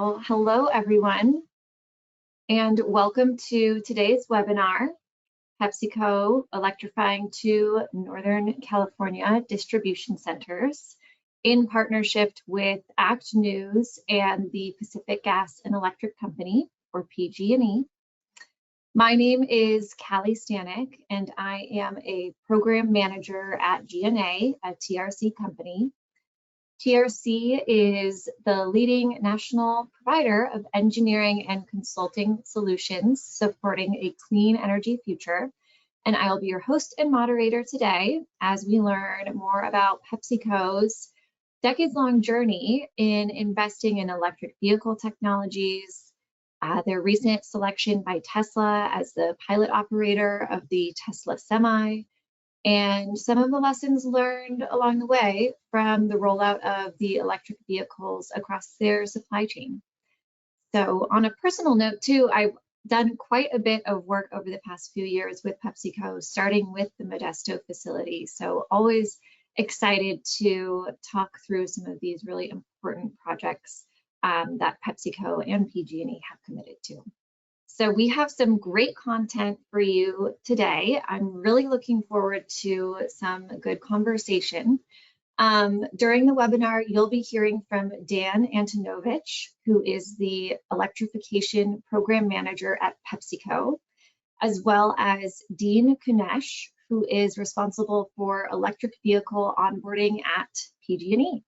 Well, hello everyone, and welcome to today's webinar, PepsiCo Electrifying 2 Northern California Distribution Centers in partnership with ACT News and the Pacific Gas and Electric Company, or PG&E. My name is Callie Stanek, and I am a program manager at GNA, a TRC company. TRC is the leading national provider of engineering and consulting solutions supporting a clean energy future. And I'll be your host and moderator today as we learn more about PepsiCo's decades-long journey in investing in electric vehicle technologies, their recent selection by Tesla as the pilot operator of the Tesla Semi, and some of the lessons learned along the way from the rollout of the electric vehicles across their supply chain. So on a personal note too, I've done quite a bit of work over the past few years with PepsiCo, starting with the Modesto facility. So always excited to talk through some of these really important projects that PepsiCo and PG&E have committed to. So we have some great content for you today. I'm really looking forward to some good conversation. During the webinar, you'll be hearing from Dan Antonovich, who is the Electrification Program Manager at PepsiCo, as well as Dean Kunesh, who is responsible for electric vehicle onboarding at PG&E.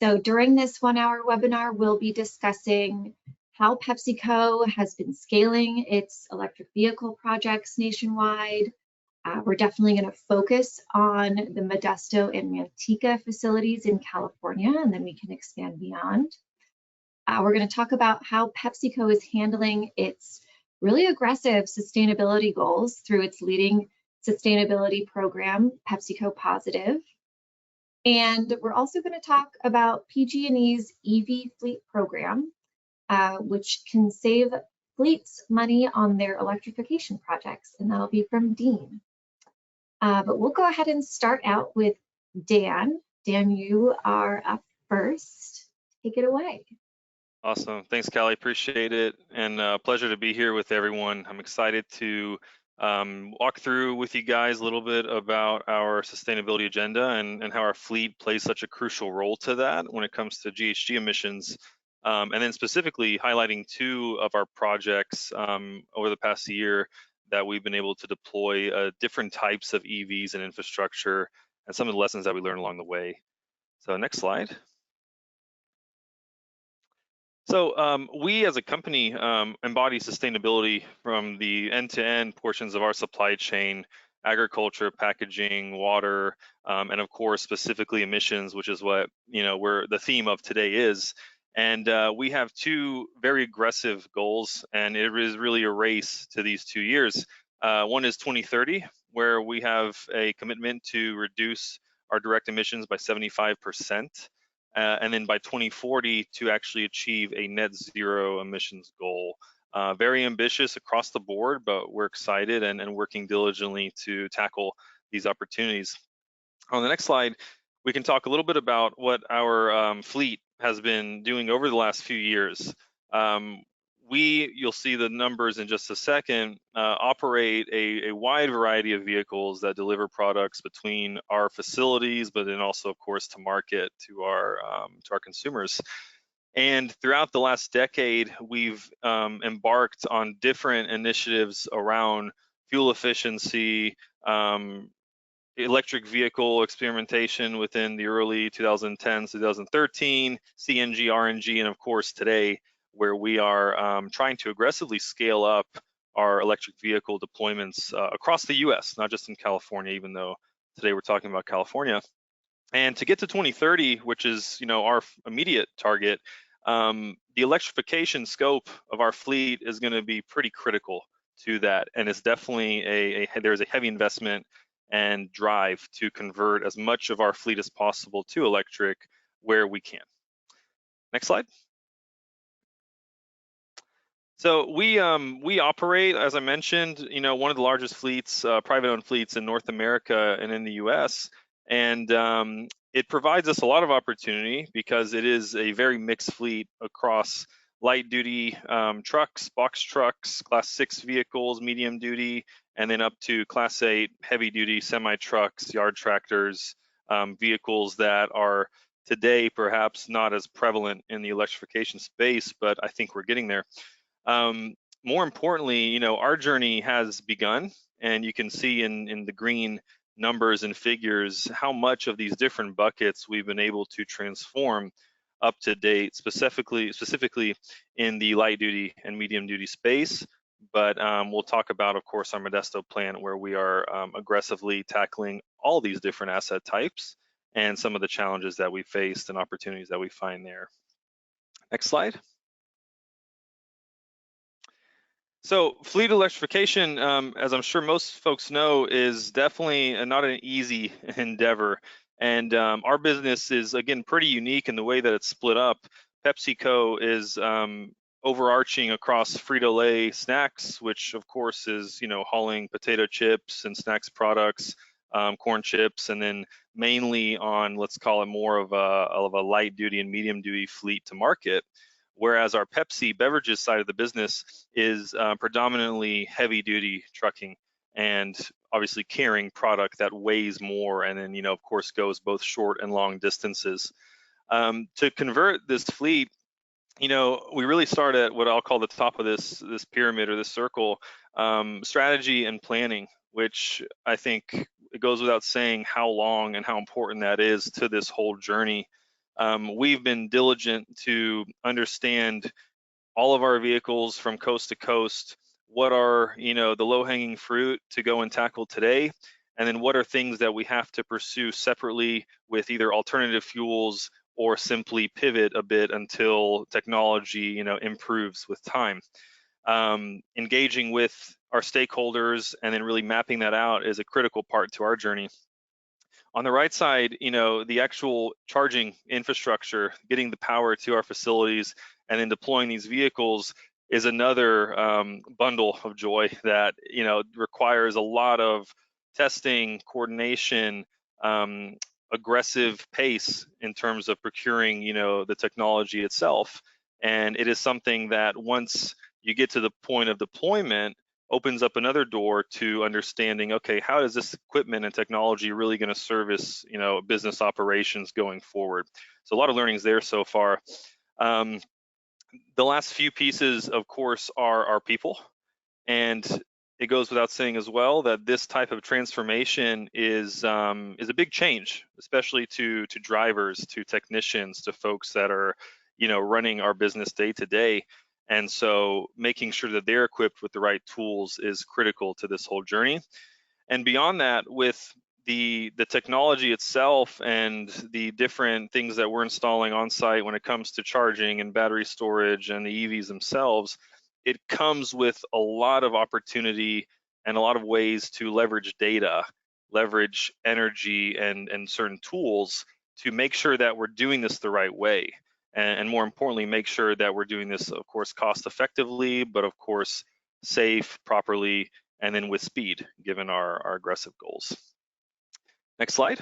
So during this 1-hour webinar, we'll be discussing how PepsiCo has been scaling its electric vehicle projects nationwide. We're definitely going to focus on the Modesto and Manteca facilities in California, and then we can expand beyond. We're going to talk about how PepsiCo is handling its really aggressive sustainability goals through its leading sustainability program, PepsiCo Positive. And we're also going to talk about PG&E's EV fleet program, which can save fleets money on their electrification projects, and that'll be from Dean. But we'll go ahead and start out with Dan. Dan, you are up first. Take it away. Awesome. Thanks, Callie. Appreciate it. And pleasure to be here with everyone. I'm excited to walk through with you guys a little bit about our sustainability agenda and how our fleet plays such a crucial role to that when it comes to GHG emissions. And then specifically highlighting 2 of our projects over the past year that we've been able to deploy different types of EVs and infrastructure and some of the lessons that we learned along the way. So next slide. So we as a company embody sustainability from the end-to-end portions of our supply chain: agriculture, packaging, water, and of course specifically emissions, which is what the theme of today is. And we have 2 very aggressive goals, and it is really a race to these 2 years. One is 2030, where we have a commitment to reduce our direct emissions by 75%. And then by 2040 to actually achieve a net zero emissions goal. Very ambitious across the board, but we're excited and working diligently to tackle these opportunities. On the next slide, we can talk a little bit about what our fleet has been doing over the last few years. You'll see the numbers in just a second, operate a wide variety of vehicles that deliver products between our facilities, but then also, of course, to market to our consumers. And throughout the last decade, we've embarked on different initiatives around fuel efficiency, electric vehicle experimentation within the early 2010s, 2013, CNG, RNG, and of course today, where we are trying to aggressively scale up our electric vehicle deployments across the US, not just in California, even though today we're talking about California. And to get to 2030, which is our immediate target, the electrification scope of our fleet is going to be pretty critical to that. And it's definitely there's a heavy investment and drive to convert as much of our fleet as possible to electric where we can. Next slide. So we operate, as I mentioned, one of the largest fleets, private-owned fleets in North America and in the U.S. And it provides us a lot of opportunity because it is a very mixed fleet across light duty trucks, box trucks, class 6 vehicles, medium duty, and then up to class 8 heavy duty semi trucks, yard tractors, vehicles that are today perhaps not as prevalent in the electrification space, but I think we're getting there. More importantly, our journey has begun, and you can see in the green numbers and figures how much of these different buckets we've been able to transform up to date, specifically in the light duty and medium duty space. But we'll talk about, of course, our Modesto plant, where we are aggressively tackling all these different asset types and some of the challenges that we faced and opportunities that we find there. Next slide. So fleet electrification, as I'm sure most folks know, is definitely not an easy endeavor. And our business is, again, pretty unique in the way that it's split up. PepsiCo is overarching across Frito-Lay snacks, which of course is, hauling potato chips and snacks products, corn chips, and then mainly on, let's call it more of a light duty and medium duty fleet to market. Whereas our Pepsi beverages side of the business is predominantly heavy duty trucking and obviously carrying product that weighs more and then, of course, goes both short and long distances. To convert this fleet, we really start at what I'll call the top of this pyramid or this circle, strategy and planning, which I think it goes without saying how long and how important that is to this whole journey. We've been diligent to understand all of our vehicles from coast to coast. What are, the low-hanging fruit to go and tackle today? And then what are things that we have to pursue separately with either alternative fuels or simply pivot a bit until technology, improves with time. Engaging with our stakeholders and then really mapping that out is a critical part to our journey. On the right side, the actual charging infrastructure, getting the power to our facilities and then deploying these vehicles is another bundle of joy that, requires a lot of testing, coordination, aggressive pace in terms of procuring, the technology itself. And it is something that once you get to the point of deployment, opens up another door to understanding, okay, how is this equipment and technology really going to service, business operations going forward? So a lot of learnings there so far. The last few pieces, of course, are our people. And it goes without saying as well that this type of transformation is a big change, especially to drivers, to technicians, to folks that are, running our business day to day. And so making sure that they're equipped with the right tools is critical to this whole journey. And beyond that, with the technology itself and the different things that we're installing on site when it comes to charging and battery storage and the EVs themselves, it comes with a lot of opportunity and a lot of ways to leverage data, leverage energy and certain tools to make sure that we're doing this the right way. And more importantly, make sure that we're doing this, of course, cost effectively, but of course, safe, properly, and then with speed, given our aggressive goals. Next slide.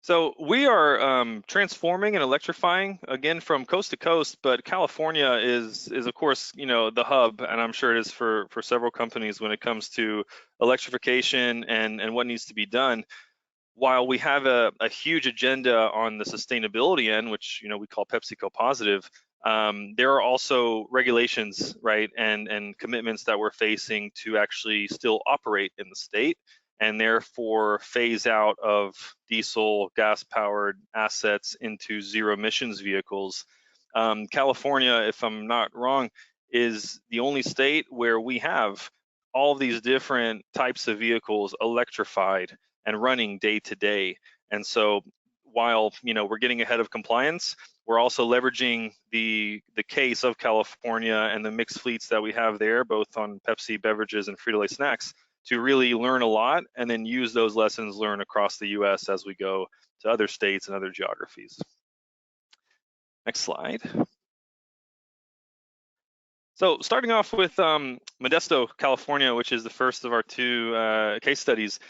So we are transforming and electrifying again from coast to coast, but California is of course, the hub, and I'm sure it is for several companies when it comes to electrification and what needs to be done. While we have a huge agenda on the sustainability end, which we call PepsiCo positive, there are also regulations, right, and commitments that we're facing to actually still operate in the state, and therefore phase out of diesel, gas-powered assets into zero emissions vehicles. California, if I'm not wrong, is the only state where we have all these different types of vehicles electrified and running day to day. And so while we're getting ahead of compliance, we're also leveraging the case of California and the mixed fleets that we have there, both on Pepsi beverages and Frito-Lay snacks, to really learn a lot and then use those lessons learned across the US as we go to other states and other geographies. Next slide. So starting off with Modesto, California, which is the first of our two case studies.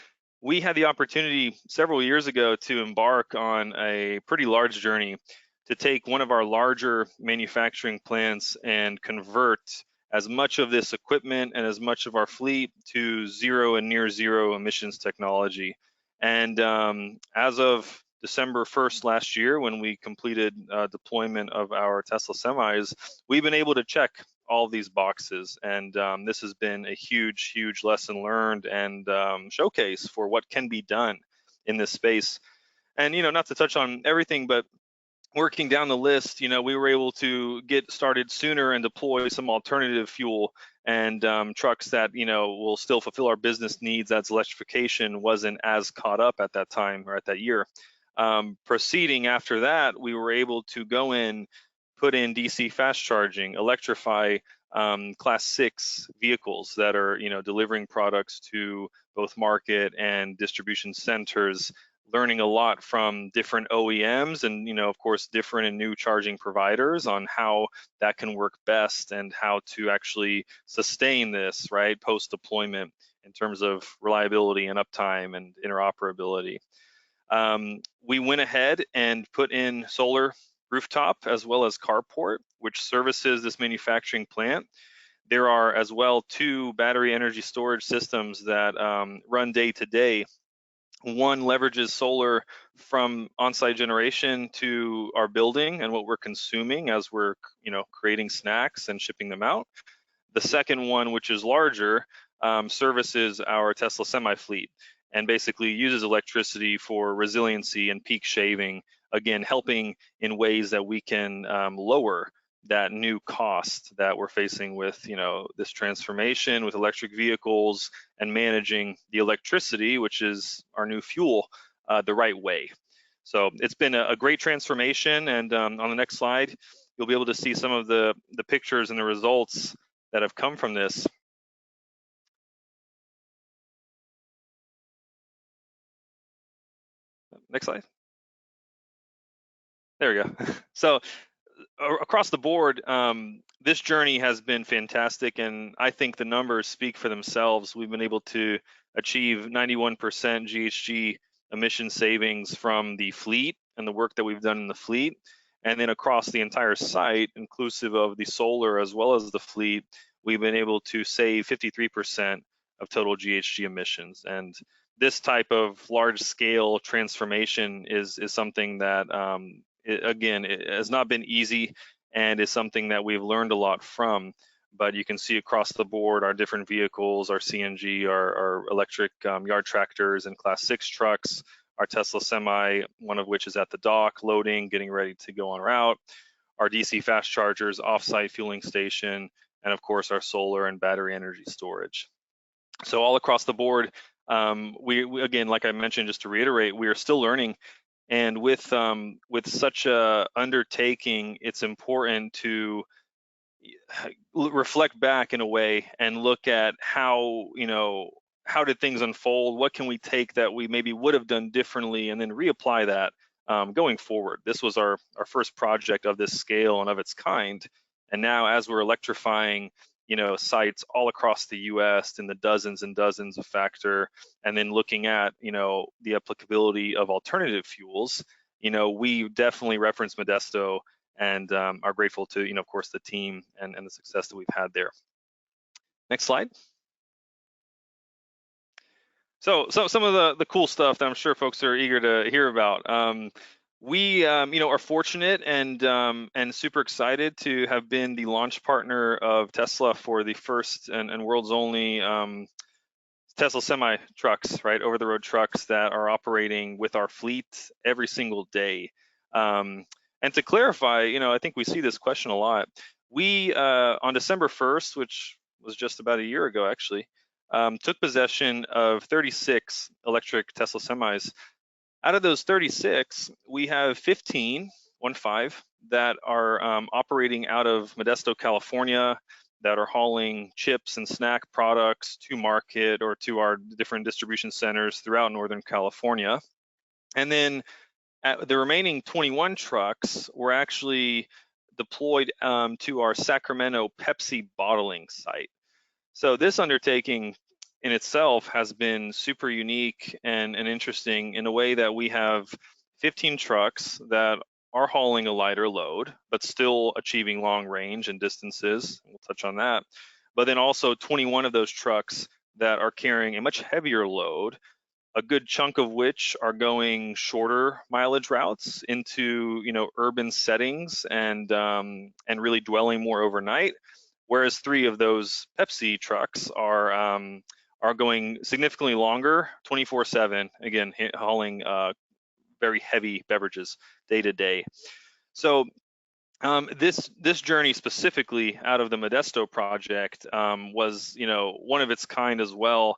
we had the opportunity several years ago to embark on a pretty large journey to take one of our larger manufacturing plants and convert as much of this equipment and as much of our fleet to zero and near zero emissions technology. And as of December 1st last year, when we completed deployment of our Tesla semis, we've been able to check all these boxes, and this has been a huge lesson learned and showcase for what can be done in this space. And not to touch on everything, but working down the list, we were able to get started sooner and deploy some alternative fuel and trucks that will still fulfill our business needs, as electrification wasn't as caught up at that time or at that year. Proceeding after that, we were able to go in, put in DC fast charging, electrify class 6 vehicles that are delivering products to both market and distribution centers, learning a lot from different OEMs and of course different and new charging providers on how that can work best and how to actually sustain this right post deployment in terms of reliability and uptime and interoperability. We went ahead and put in solar rooftop as well as carport, which services this manufacturing plant. There are as well 2 battery energy storage systems that run day to day. One leverages solar from on-site generation to our building and what we're consuming as we're creating snacks and shipping them out. The second one, which is larger, services our Tesla semi fleet and basically uses electricity for resiliency and peak shaving, again, helping in ways that we can lower that new cost that we're facing with this transformation with electric vehicles and managing the electricity, which is our new fuel, the right way. So it's been a great transformation, and on the next slide, you'll be able to see some of the pictures and the results that have come from this. Next slide. There we go. So across the board, this journey has been fantastic, and I think the numbers speak for themselves. We've been able to achieve 91% GHG emission savings from the fleet and the work that we've done in the fleet. And then across the entire site, inclusive of the solar as well as the fleet, we've been able to save 53% of total GHG emissions. And this type of large scale transformation is something that it has not been easy and is something that we've learned a lot from. But you can see across the board our different vehicles, our CNG, our electric yard tractors and class 6 trucks, our Tesla semi, one of which is at the dock loading, getting ready to go on route, our DC fast chargers, off-site fueling station, and of course our solar and battery energy storage. So all across the board, we again, like I mentioned, just to reiterate, we are still learning. And with such a undertaking, it's important to reflect back in a way and look at how did things unfold? What can we take that we maybe would have done differently, and then reapply that going forward. This was our first project of this scale and of its kind. And now, as we're electrifying sites all across the US in the dozens and dozens of factor, and then looking at the applicability of alternative fuels, we definitely reference Modesto and are grateful to of course the team and the success that we've had there. Next slide. So some of the cool stuff that I'm sure folks are eager to hear about. We are fortunate and super excited to have been the launch partner of Tesla for the first and world's only Tesla semi trucks, right, over-the-road trucks that are operating with our fleet every single day. And to clarify, I think we see this question a lot. We on December 1st, which was just about a year ago actually, took possession of 36 electric Tesla semis. Out of those 36, we have 15 that are operating out of Modesto, California, that are hauling chips and snack products to market or to our different distribution centers throughout Northern California. And then the remaining 21 trucks were actually deployed to our Sacramento Pepsi bottling site. So this undertaking in itself has been super unique and interesting in a way that we have 15 trucks that are hauling a lighter load, but still achieving long range and distances. We'll touch on that. But then also 21 of those trucks that are carrying a much heavier load, a good chunk of which are going shorter mileage routes into urban settings and really dwelling more overnight. Whereas 3 of those Pepsi trucks are going significantly longer, 24/7. Again, hauling very heavy beverages day to day. So this journey specifically out of the Modesto project was one of its kind as well.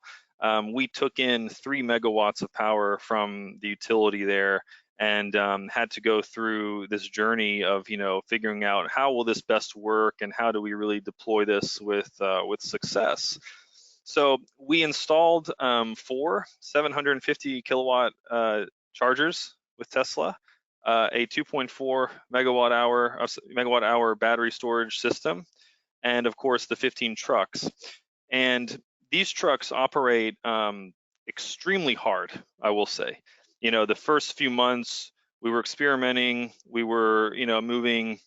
We took in 3 megawatts of power from the utility there and had to go through this journey of figuring out how will this best work and how do we really deploy this with success. So we installed 4 750 kilowatt chargers with Tesla, a 2.4 megawatt hour battery storage system, and of course the 15 trucks. And these trucks operate extremely hard, I will say. The first few months we were experimenting, we were moving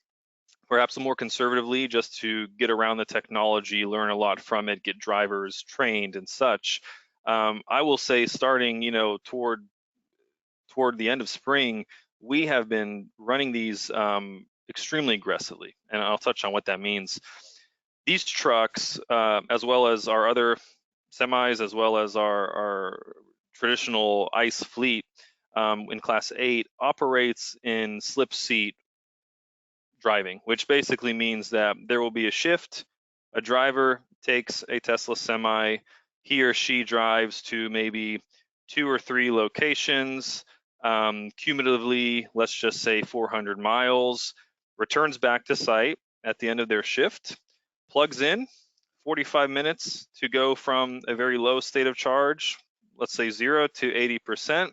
perhaps more conservatively just to get around the technology, learn a lot from it, get drivers trained and such. I will say starting toward the end of spring, we have been running these extremely aggressively, and I'll touch on what that means. These trucks, as well as our other semis, as well as our traditional ICE fleet in Class 8, operates in slip seat driving, which basically means that there will be a shift. A driver takes a Tesla semi, he or she drives to maybe 2 or 3 locations, cumulatively, let's just say 400 miles, returns back to site at the end of their shift, plugs in 45 minutes to go from a very low state of charge, let's say 0 to 80%.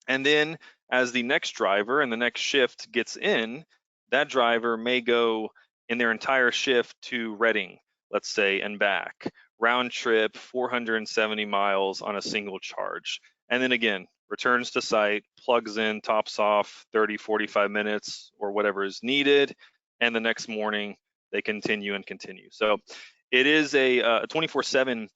And then as the next driver and the next shift gets in, that driver may go in their entire shift to Reading, let's say, and back, round trip 470 miles on a single charge. And then again, returns to site, plugs in, tops off 30, 45 minutes or whatever is needed. And the next morning they continue and continue. So it is a 24/7,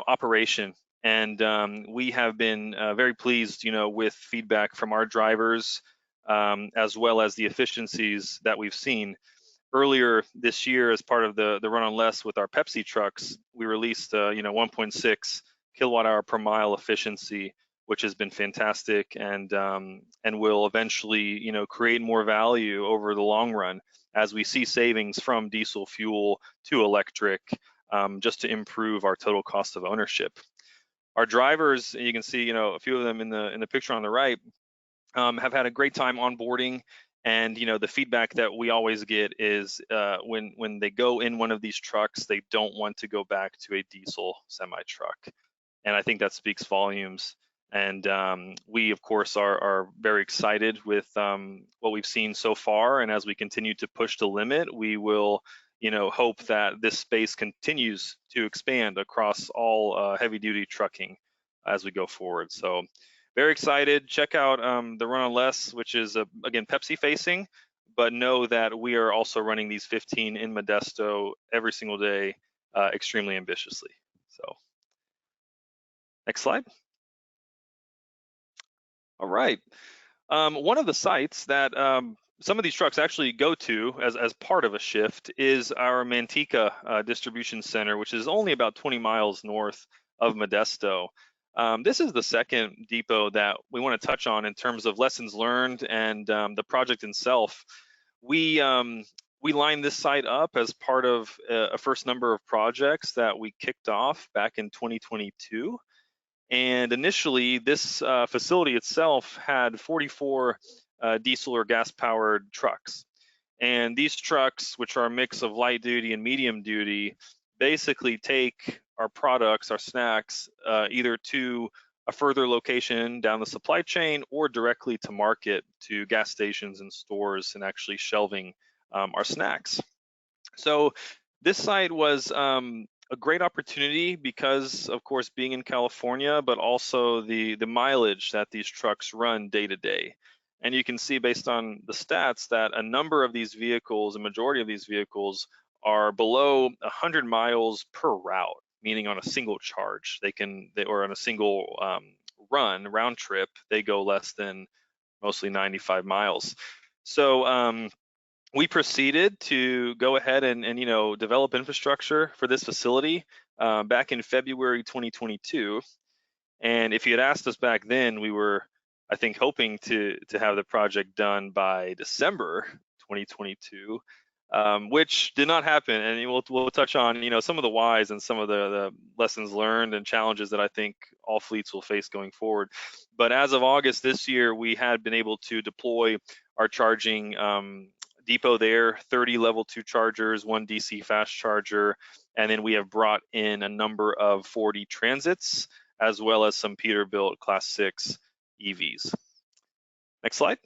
operation. And we have been very pleased, with feedback from our drivers, as well as the efficiencies that we've seen. Earlier this year, as part of the Run on Less with our Pepsi trucks, we released 1.6 kilowatt hour per mile efficiency, which has been fantastic and will eventually create more value over the long run as we see savings from diesel fuel to electric, just to improve our total cost of ownership. Our drivers, you can see, a few of them in the picture on the right, have had a great time onboarding. And the feedback that we always get is when they go in one of these trucks, they don't want to go back to a diesel semi truck. And I think that speaks volumes. And we, of course, are very excited with what we've seen so far. And as we continue to push the limit, we will hope that this space continues to expand across all heavy duty trucking as we go forward. So very excited. Check out the Run on Less, which is again Pepsi facing, but know that we are also running these 15 in Modesto every single day, extremely ambitiously. So next slide. All right. One of the sites that some of these trucks actually go to as part of a shift is our Manteca distribution center, which is only about 20 miles north of Modesto. This is the second depot that we want to touch on in terms of lessons learned and the project itself. We lined this site up as part of a first number of projects that we kicked off back in 2022. And initially, this facility itself had 44 diesel or gas-powered trucks. And these trucks, which are a mix of light duty and medium duty, basically take our products, our snacks, either to a further location down the supply chain or directly to market to gas stations and stores and actually shelving our snacks. So this site was a great opportunity because, of course, being in California, but also the mileage that these trucks run day to day. And you can see based on the stats that a number of these vehicles, a majority of these vehicles, are below 100 miles per route, meaning on a single charge, or on a single round trip, they go less than mostly 95 miles. So we proceeded to go ahead and develop infrastructure for this facility back in February 2022. And if you had asked us back then, we were, I think, hoping to have the project done by December 2022, which did not happen. And we'll touch on some of the whys and some of the lessons learned and challenges that I think all fleets will face going forward. But as of August this year, we had been able to deploy our charging depot there, 30 level 2 chargers, 1 DC fast charger, and then we have brought in a number of 40 transits, as well as some Peterbilt Class 6 EVs. Next slide.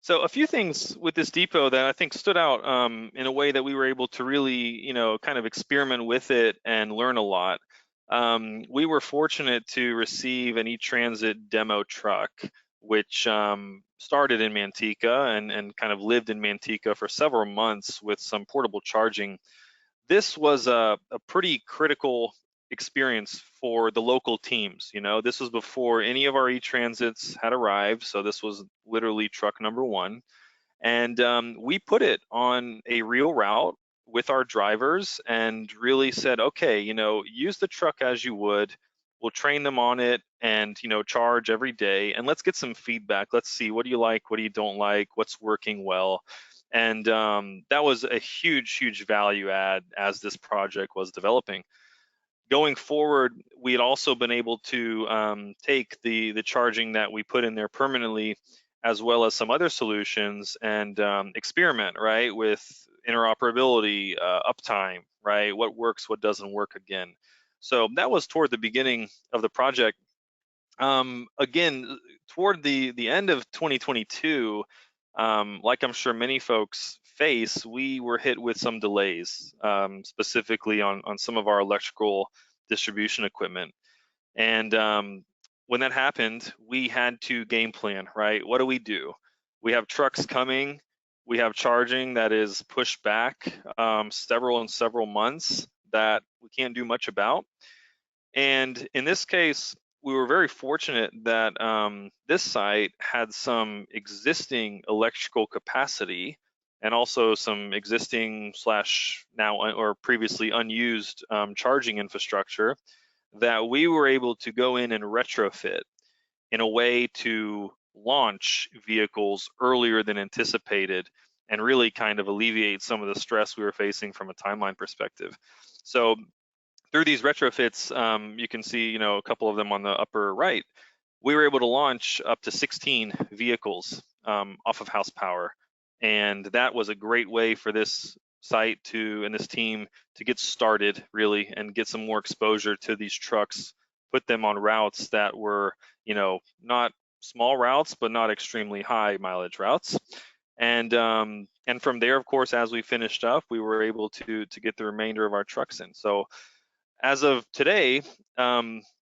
So a few things with this depot that I think stood out in a way that we were able to really, kind of experiment with it and learn a lot. We were fortunate to receive an E-Transit demo truck, which started in Manteca and kind of lived in Manteca for several months with some portable charging. This was a pretty critical experience for the local teams. This was before any of our E-Transits had arrived, so this was literally truck number 1. And we put it on a real route with our drivers and really said, okay, use the truck as you would. We'll train them on it and, charge every day. And let's get some feedback. Let's see, what do you like? What do you don't like? What's working well? And that was a huge value add as this project was developing. Going forward, we had also been able to take the charging that we put in there permanently, as well as some other solutions, and experiment, right, with interoperability, uptime, right, what works, what doesn't work again. So that was toward the beginning of the project. Again, toward the end of 2022, like I'm sure many folks face, we were hit with some delays, specifically on some of our electrical distribution equipment. And when that happened, we had to game plan, right? What do? We have trucks coming, we have charging that is pushed back several months that we can't do much about. And in this case, we were very fortunate that this site had some existing electrical capacity and also some existing or previously unused charging infrastructure that we were able to go in and retrofit in a way to launch vehicles earlier than anticipated and really kind of alleviate some of the stress we were facing from a timeline perspective. So through these retrofits, you can see, a couple of them on the upper right, we were able to launch up to 16 vehicles off of house power. And that was a great way for this site and this team to get started really and get some more exposure to these trucks, put them on routes that were, not small routes, but not extremely high mileage routes. And from there, of course, as we finished up, we were able to get the remainder of our trucks in. So as of today,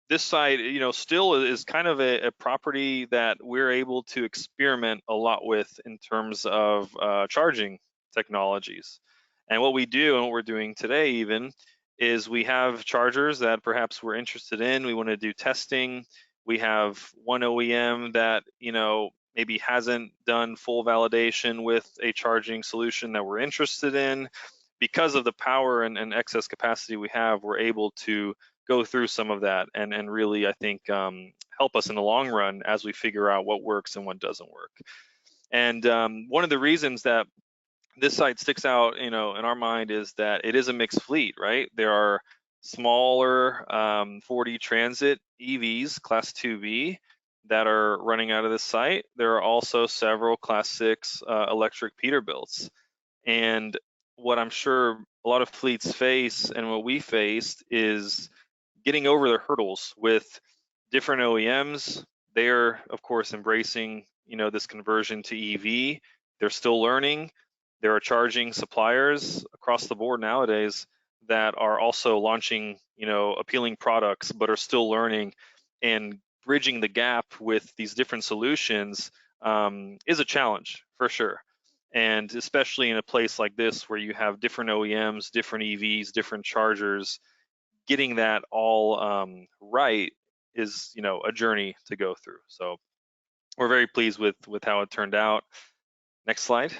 this site, still is kind of a property that we're able to experiment a lot with in terms of charging technologies. And what we do and what we're doing today even is we have chargers that perhaps we're interested in. We want to do testing. We have one OEM that, maybe hasn't done full validation with a charging solution that we're interested in. Because of the power and excess capacity we have, we're able to go through some of that and really, I think, help us in the long run as we figure out what works and what doesn't work. And one of the reasons that this site sticks out, in our mind is that it is a mixed fleet, right? There are smaller 40 Transit EVs, Class 2B, that are running out of this site. There are also several Class 6 electric Peterbilts. And what I'm sure a lot of fleets face and what we faced is getting over the hurdles with different OEMs. They're, of course, embracing, this conversion to EV. They're still learning. there are charging suppliers across the board nowadays that are also launching, appealing products, but are still learning, and bridging the gap with these different solutions is a challenge for sure. And especially in a place like this where you have different OEMs, different EVs, different chargers, getting that all right is, a journey to go through. So we're very pleased with how it turned out. Next slide.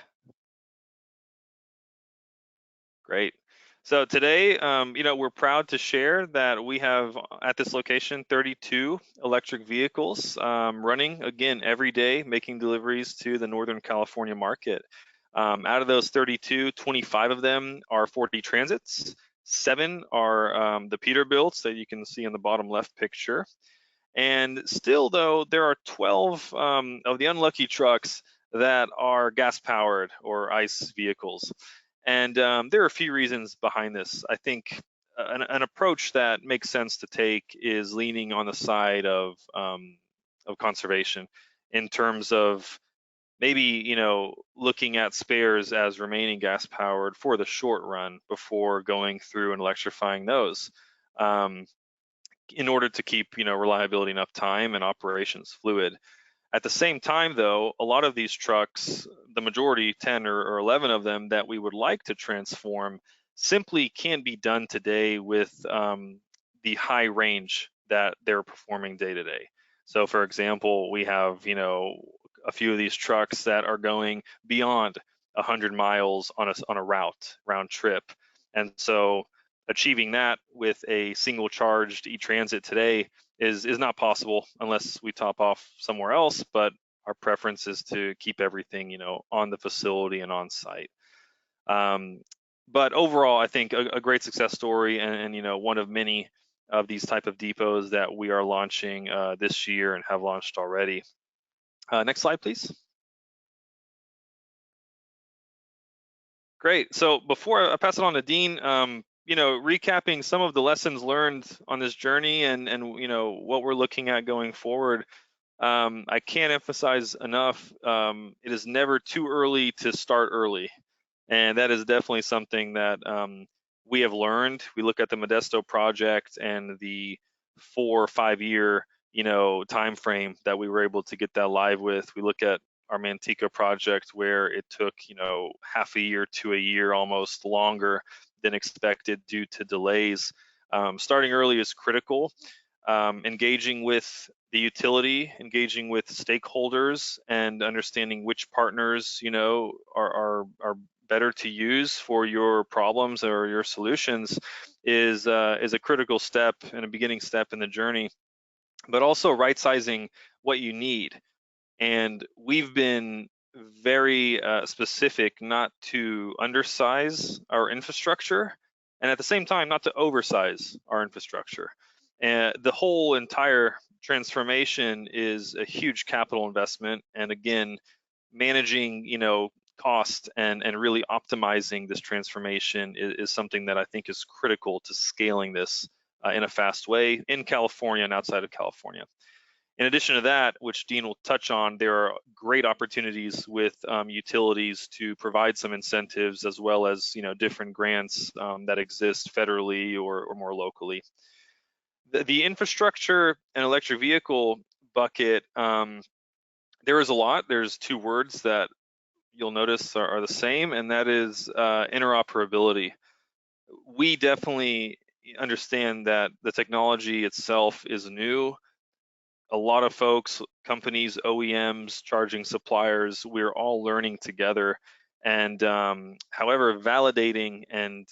Great. So today, we're proud to share that we have at this location 32 electric vehicles running again every day, making deliveries to the Northern California market. Out of those 32, 25 of them are 4D Transits, 7 are the Peterbilts that you can see in the bottom left picture. And still, though, there are 12 of the unlucky trucks that are gas-powered or ICE vehicles. And there are a few reasons behind this. I think an approach that makes sense to take is leaning on the side of conservation in terms of maybe, looking at spares as remaining gas-powered for the short run before going through and electrifying those. In order to keep, reliability enough time and operations fluid. At the same time, though, a lot of these trucks, the majority, 10 or 11 of them that we would like to transform, simply can't be done today with the high range that they're performing day to day. So, for example, we have, a few of these trucks that are going beyond 100 miles on a round trip, and so achieving that with a single charged e-transit today is not possible unless we top off somewhere else, but our preference is to keep everything, on the facility and on site. But overall, I think a great success story, and one of many of these type of depots that we are launching this year and have launched already. Next slide, please. Great. So before I pass it on to Dean, recapping some of the lessons learned on this journey and what we're looking at going forward. I can't emphasize enough, it is never too early to start early. And that is definitely something that we have learned. We look at the Modesto project and the 4 or 5 year, time frame that we were able to get that live with. We look at our Manteca project where it took, half a year to a year, almost longer than expected due to delays. Starting early is critical. Engaging with the utility, engaging with stakeholders, and understanding which partners, are better to use for your problems or your solutions is a critical step and a beginning step in the journey. But also right-sizing what you need. And we've been very specific not to undersize our infrastructure, and at the same time not to oversize our infrastructure. And the whole entire transformation is a huge capital investment, and again, managing cost and really optimizing this transformation is something that I think is critical to scaling this in a fast way in California and outside of California. In addition to that, which Dean will touch on, there are great opportunities with utilities to provide some incentives, as well as different grants that exist federally or more locally. The infrastructure and electric vehicle bucket, there is a lot. There's 2 words that you'll notice are the same, and that is interoperability. We definitely understand that the technology itself is new. A lot of folks, companies, OEMs, charging suppliers, we're all learning together. And however, validating and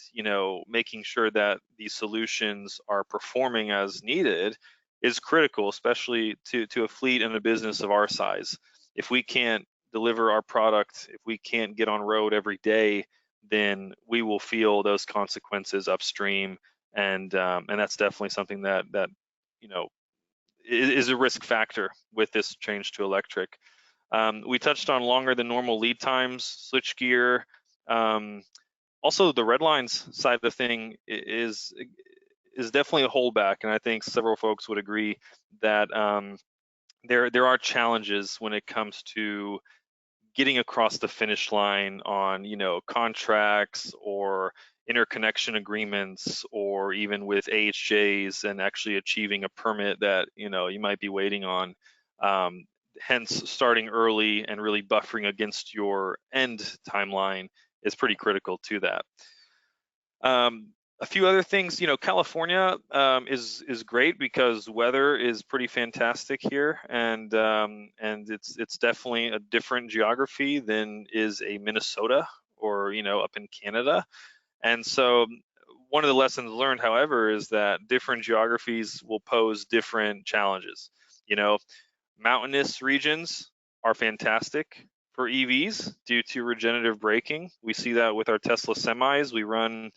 making sure that these solutions are performing as needed is critical, especially to a fleet and a business of our size. If we can't deliver our product, if we can't get on road every day, then we will feel those consequences upstream. And that's definitely something that is a risk factor with this change to electric. We touched on longer than normal lead times, switchgear. Also, the red lines side of the thing is definitely a holdback, and I think several folks would agree that there are challenges when it comes to getting across the finish line on, contracts or interconnection agreements, or even with AHJs and actually achieving a permit that, you might be waiting on. Hence, starting early and really buffering against your end timeline is pretty critical to that. A few other things, California is great because weather is pretty fantastic here, and it's definitely a different geography than is a Minnesota or up in Canada. And so one of the lessons learned, however, is that different geographies will pose different challenges. Mountainous regions are fantastic for EVs due to regenerative braking. We see that with our Tesla semis. We run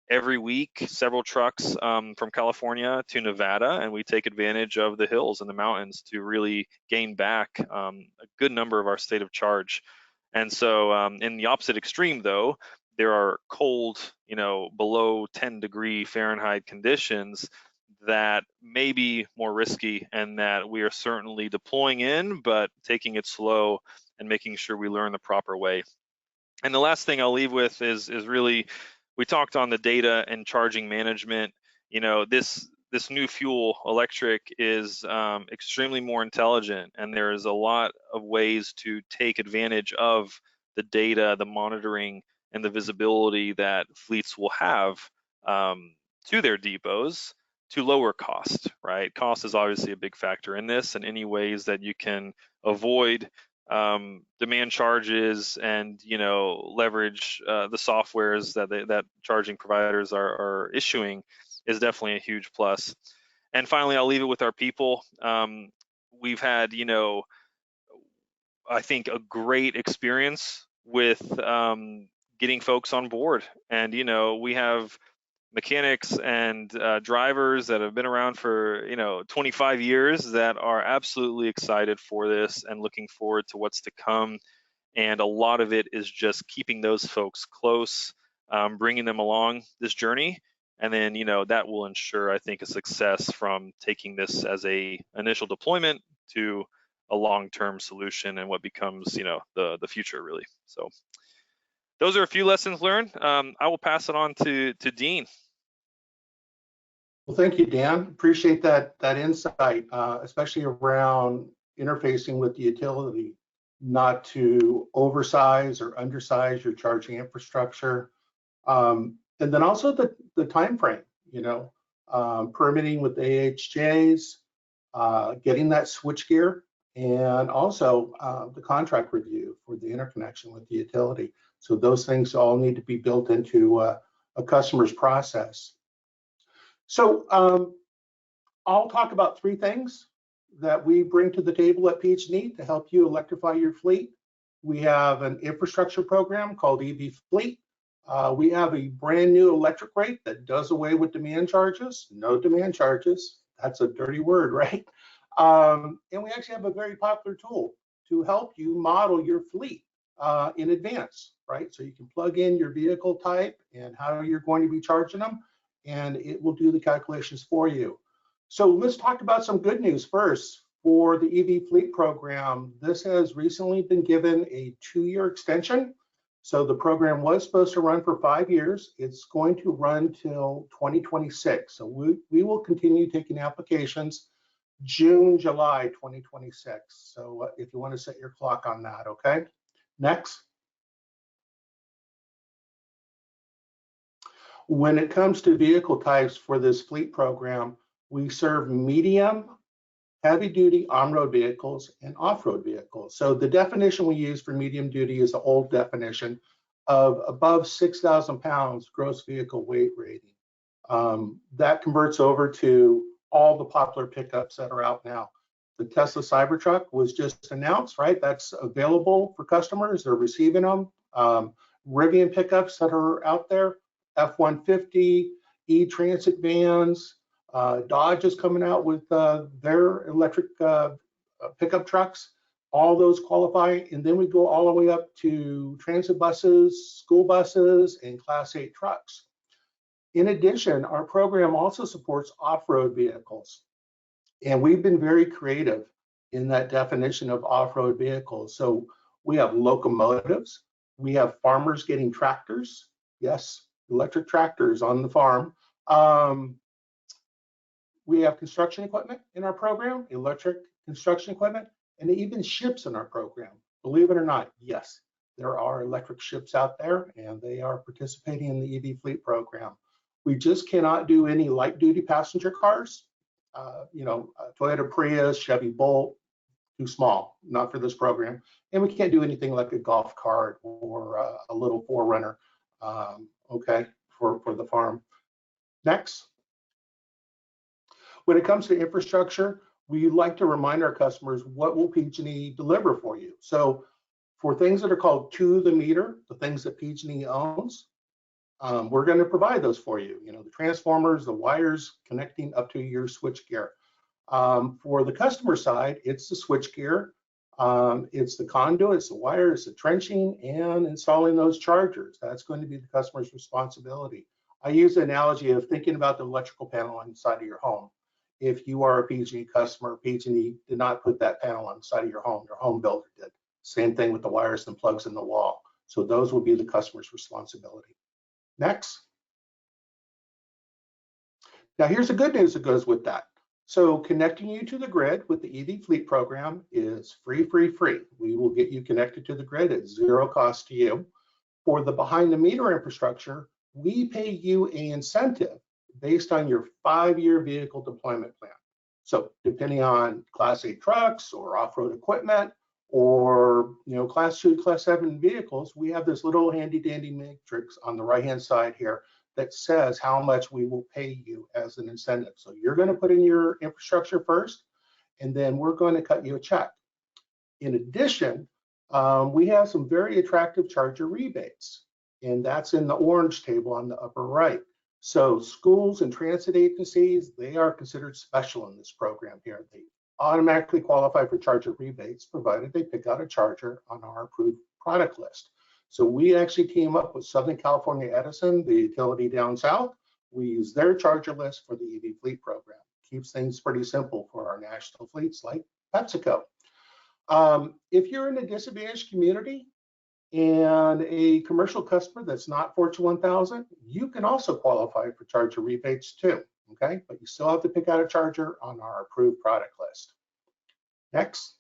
every week several trucks from California to Nevada, and we take advantage of the hills and the mountains to really gain back a good number of our state of charge. And so in the opposite extreme, though, there are cold, below 10-degree Fahrenheit conditions that may be more risky, and that we are certainly deploying in, but taking it slow and making sure we learn the proper way. And the last thing I'll leave with is really, we talked on the data and charging management. This new fuel, electric, is extremely more intelligent, and there is a lot of ways to take advantage of the data, the monitoring, and the visibility that fleets will have to their depots to lower cost, right? Cost is obviously a big factor in this, and any ways that you can avoid demand charges and leverage the softwares that charging providers are issuing is definitely a huge plus. And finally, I'll leave it with our people. We've had I think a great experience with getting folks on board, and we have mechanics and drivers that have been around for 25 years that are absolutely excited for this and looking forward to what's to come. And a lot of it is just keeping those folks close, bringing them along this journey, and then that will ensure, I think, a success from taking this as a initial deployment to a long-term solution and what becomes the future, really. So those are a few lessons learned. I will pass it on to Dean. Well, thank you, Dan. Appreciate that insight, especially around interfacing with the utility, not to oversize or undersize your charging infrastructure, and then also the time frame. Permitting with AHJs, getting that switchgear, and also the contract review for the interconnection with the utility. So those things all need to be built into a customer's process. So I'll talk about 3 things that we bring to the table at PH&E to help you electrify your fleet. We have an infrastructure program called EV Fleet. We have a brand new electric rate that does away with demand charges. No demand charges. That's a dirty word, right? And we actually have a very popular tool to help you model your fleet in advance, right? So you can plug in your vehicle type and how you're going to be charging them, and it will do the calculations for you. So let's talk about some good news first. For the EV Fleet program, this has recently been given a 2-year extension. So the program was supposed to run for 5 years. It's going to run till 2026. So we will continue taking applications June, July 2026. So if you want to set your clock on that, okay? Next. When it comes to vehicle types for this fleet program, we serve medium, heavy-duty on-road vehicles and off-road vehicles. So the definition we use for medium duty is the old definition of above 6,000 pounds gross vehicle weight rating. That converts over to all the popular pickups that are out now. The Tesla Cybertruck was just announced, right? That's available for customers. They're receiving them. Rivian pickups that are out there, F-150, E-Transit vans. Dodge is coming out with their electric pickup trucks. All those qualify. And then we go all the way up to transit buses, school buses, and Class 8 trucks. In addition, our program also supports off-road vehicles. And we've been very creative in that definition of off-road vehicles. So We have locomotives. We have farmers getting tractors. Yes, electric tractors on the farm. We have construction equipment in our program, electric construction equipment, and even ships in our program. Believe it or not, yes, there are electric ships out there, and they are participating in the EV fleet program. We just cannot do any light duty passenger cars. Toyota Prius, Chevy Bolt, too small, not for this program. And we can't do anything like a golf cart or a little 4Runner, okay, for the farm. Next. When it comes to infrastructure, we like to remind our customers, what will PG&E deliver for you? So for things that are called to the meter, the things that PG&E owns, we're going to provide those for you. The transformers, the wires connecting up to your switch gear. For the customer side, it's the switch gear, it's the conduits, the wires, the trenching, and installing those chargers. That's going to be the customer's responsibility. I use the analogy of thinking about the electrical panel on the side of your home. If you are a PG&E customer, PG&E did not put that panel on the side of your home builder did. Same thing with the wires and plugs in the wall. So those will be the customer's responsibility. Next. Now here's the good news that goes with that. So connecting you to the grid with the EV fleet program is free. We will get you connected to the grid at zero cost to you. For the behind the meter infrastructure, we pay you an incentive based on your 5-year vehicle deployment plan. So depending on Class 8 trucks or off-road equipment or Class 2, Class 7 vehicles, we have this little handy dandy matrix on the right-hand side here that says how much we will pay you as an incentive. So you're going to put in your infrastructure first, and then we're going to cut you a check. In addition, we have some very attractive charger rebates, and that's in the orange table on the upper right. So schools and transit agencies, they are considered special in this program here. They automatically qualify for charger rebates, provided they pick out a charger on our approved product list. So we actually team up with Southern California Edison, the utility down south. We use their charger list for the EV fleet program. Keeps things pretty simple for our national fleets like PepsiCo. If you're in a disadvantaged community and a commercial customer that's not Fortune 1000, you can also qualify for charger rebates too, okay? But you still have to pick out a charger on our approved product list. Next.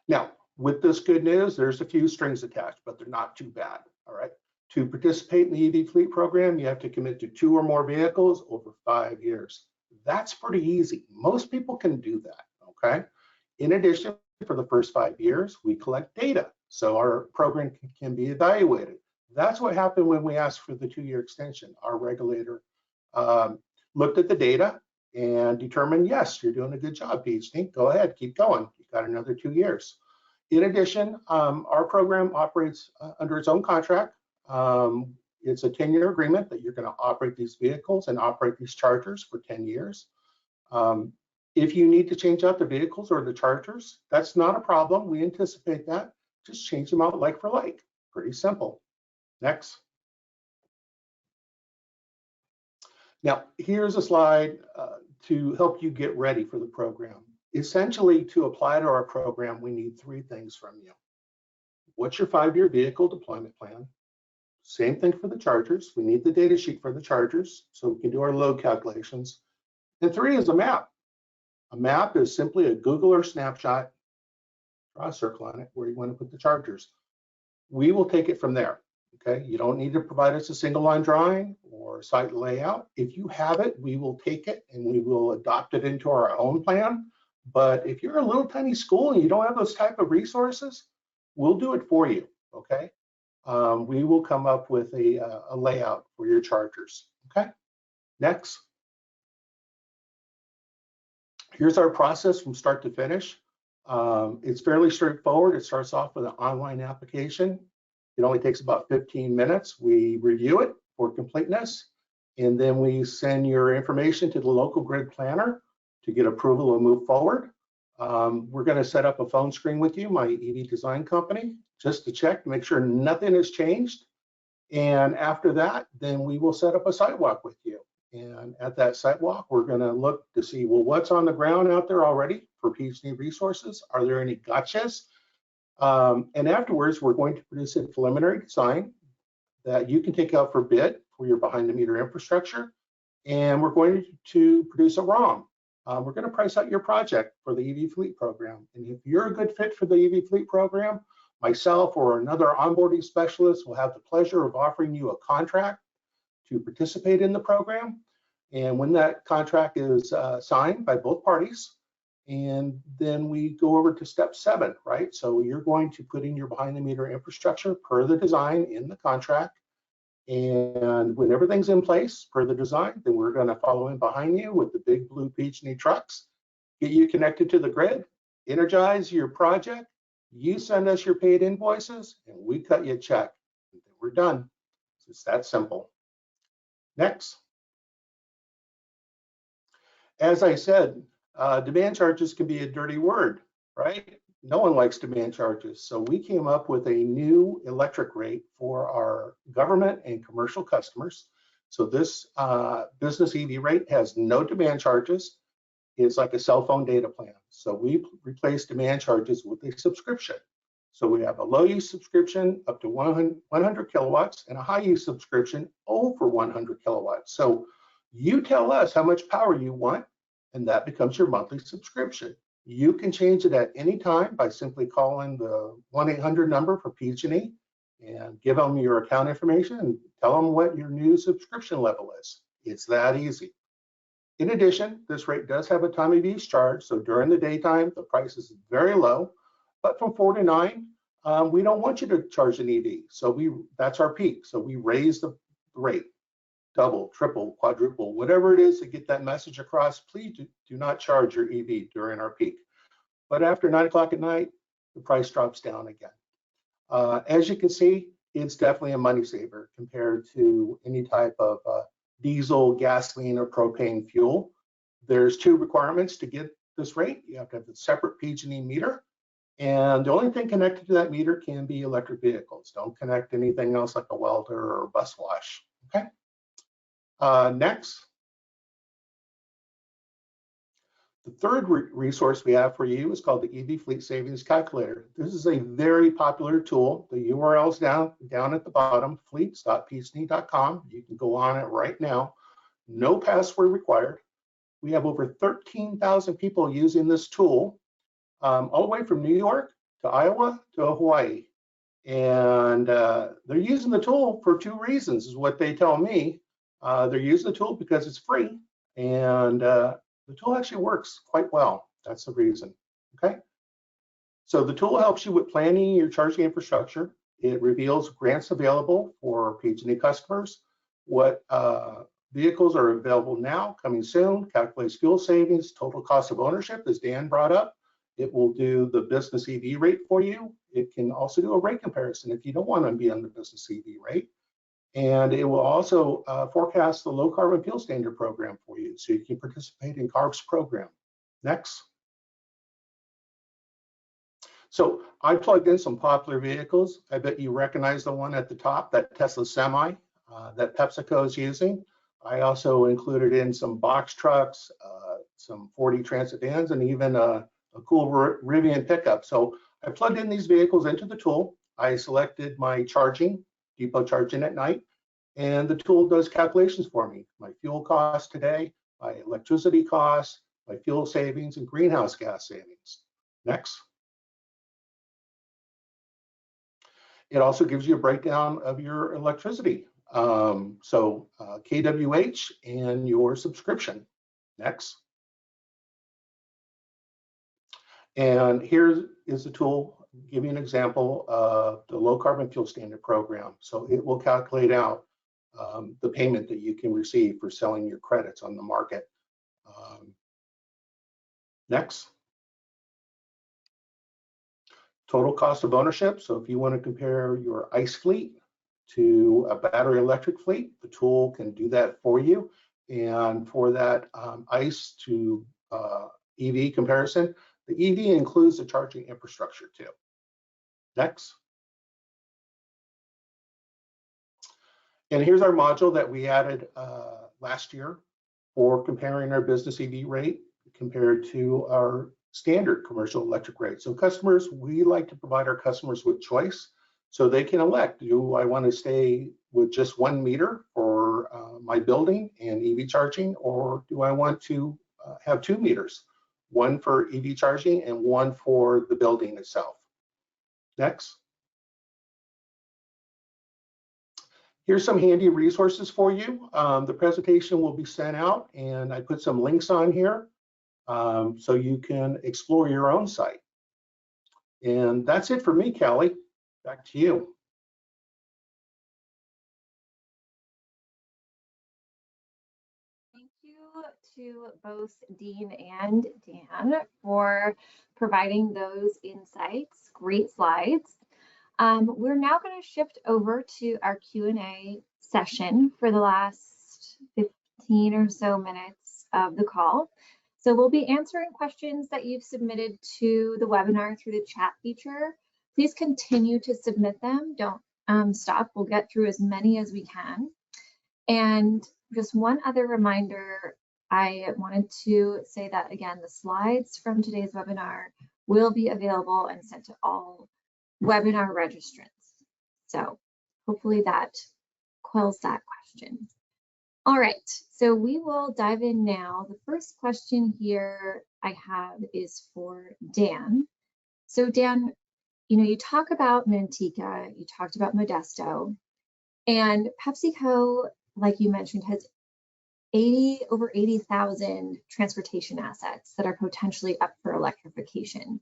Now, with this good news, there's a few strings attached, but they're not too bad, all right? To participate in the EV fleet program, you have to commit to 2 or more vehicles over 5 years. That's pretty easy. Most people can do that, okay? In addition, for the first 5 years, we collect data, so our program can be evaluated. That's what happened when we asked for the 2-year extension. Our regulator looked at the data and determined, yes, you're doing a good job, PG&E. Go ahead, keep going. You've got another 2 years. In addition, our program operates under its own contract. It's a 10-year agreement that you're going to operate these vehicles and operate these chargers for 10 years. If you need to change out the vehicles or the chargers, that's not a problem. We anticipate that. Just change them out like for like. Pretty simple. Next. Now, here's a slide to help you get ready for the program. Essentially, to apply to our program, we need 3 things from you. What's your 5-year vehicle deployment plan? Same thing for the chargers. We need the data sheet for the chargers so we can do our load calculations. And 3 is a map. A map is simply a Google Earth snapshot. Draw a circle on it where you want to put the chargers. We will take it from there. Okay, you don't need to provide us a single line drawing or site layout. If you have it, we will take it and we will adopt it into our own plan. But if you're a little tiny school and you don't have those type of resources, we'll do it for you, okay? We will come up with a layout for your chargers, okay? Next. Here's our process from start to finish. It's fairly straightforward. It starts off with an online application. It only takes about 15 minutes. We review it for completeness, and then we send your information to the local grid planner to get approval and move forward. We're going to set up a phone screen with you, my EV design company, just to check, make sure nothing has changed. And after that, then we will set up a site walk with you. And at that site walk, we're going to look to see, well, what's on the ground out there already for PG&E resources. Are there any gotchas? And afterwards, we're going to produce a preliminary design that you can take out for bid for your behind the meter infrastructure. And we're going to produce a ROM. We're going to price out your project for the EV Fleet program. And if you're a good fit for the EV Fleet program, myself or another onboarding specialist will have the pleasure of offering you a contract to participate in the program. And when that contract is signed by both parties, and then we go over to step 7, right? So you're going to put in your behind the meter infrastructure per the design in the contract. And when everything's in place per the design, then we're going to follow in behind you with the big blue PG&E trucks, get you connected to the grid, energize your project. You send us your paid invoices, and we cut you a check. And then we're done. It's that simple. Next. As I said, demand charges can be a dirty word, right? No one likes demand charges. So we came up with a new electric rate for our government and commercial customers. So this business EV rate has no demand charges. It's like a cell phone data plan. So we replace demand charges with a subscription. So we have a low use subscription up to 100 kilowatts and a high use subscription over 100 kilowatts. So you tell us how much power you want, and that becomes your monthly subscription. You can change it at any time by simply calling the 1-800 number for PG&E and give them your account information and tell them what your new subscription level is. It's that easy. In addition, this rate does have a time of use charge. So during the daytime, the price is very low, but from 4 to 9, we don't want you to charge an EV. So that's our peak. So we raise the rate. Double, triple, quadruple, whatever it is to get that message across. Please do not charge your EV during our peak. But after 9 o'clock at night, the price drops down again. As you can see, it's definitely a money saver compared to any type of diesel, gasoline, or propane fuel. There's 2 requirements to get this rate. You have to have a separate PG&E meter, and the only thing connected to that meter can be electric vehicles. Don't connect anything else like a welder or a bus wash. Okay. Next. The third resource we have for you is called the EV Fleet Savings Calculator. This is a very popular tool. The URL is down at the bottom, fleets.pge.com. You can go on it right now. No password required. We have over 13,000 people using this tool, all the way from New York to Iowa to Hawaii. And they're using the tool for 2 reasons, is what they tell me. They're using the tool because it's free, and the tool actually works quite well. That's the reason. Okay. So the tool helps you with planning your charging infrastructure. It reveals grants available for PG&E customers, what vehicles are available now, coming soon, calculates fuel savings, total cost of ownership, as Dan brought up. It will do the business EV rate for you. It can also do a rate comparison if you don't want to be on the business EV rate. And it will also forecast the low carbon fuel standard program for you, so you can participate in CARB's program. Next. So I plugged in some popular vehicles. I bet you recognize the one at the top, that Tesla Semi that PepsiCo is using. I also included in some box trucks, some 40 Transit vans, and even a cool Rivian pickup. So I plugged in these vehicles into the tool. I selected my charging, depot charging at night, and the tool does calculations for me. My fuel cost today, my electricity costs, my fuel savings, and greenhouse gas savings. Next. It also gives you a breakdown of your electricity. KWH and your subscription. Next. And here is the tool, give you an example of the low carbon fuel standard program. So it will calculate out the payment that you can receive for selling your credits on the market. Next. Total cost of ownership. So if you want to compare your ICE fleet to a battery electric fleet, the tool can do that for you. And for that ICE to EV comparison, the EV includes the charging infrastructure too. Next. And here's our module that we added last year for comparing our business EV rate compared to our standard commercial electric rates. So customers, we like to provide our customers with choice so they can elect, do I want to stay with just 1 meter for my building and EV charging, or do I want to have 2 meters, one for EV charging and one for the building itself. Next. Here's some handy resources for you. The presentation will be sent out, and I put some links on here so you can explore your own site. And that's it for me, Kelly. Back to you. Thank you to both Dean and Dan for providing those insights. Great slides. We're now going to shift over to our Q&A session for the last 15 or so minutes of the call. So we'll be answering questions that you've submitted to the webinar through the chat feature. Please continue to submit them. Don't stop. We'll get through as many as we can. And just one other reminder, I wanted to say that, again, the slides from today's webinar will be available and sent to all webinar registrants. So hopefully that quells that question. All right, so we will dive in now. The first question here I have is for Dan. So Dan, you talk about Manteca, you talked about Modesto, and PepsiCo, like you mentioned, has over 80,000 transportation assets that are potentially up for electrification.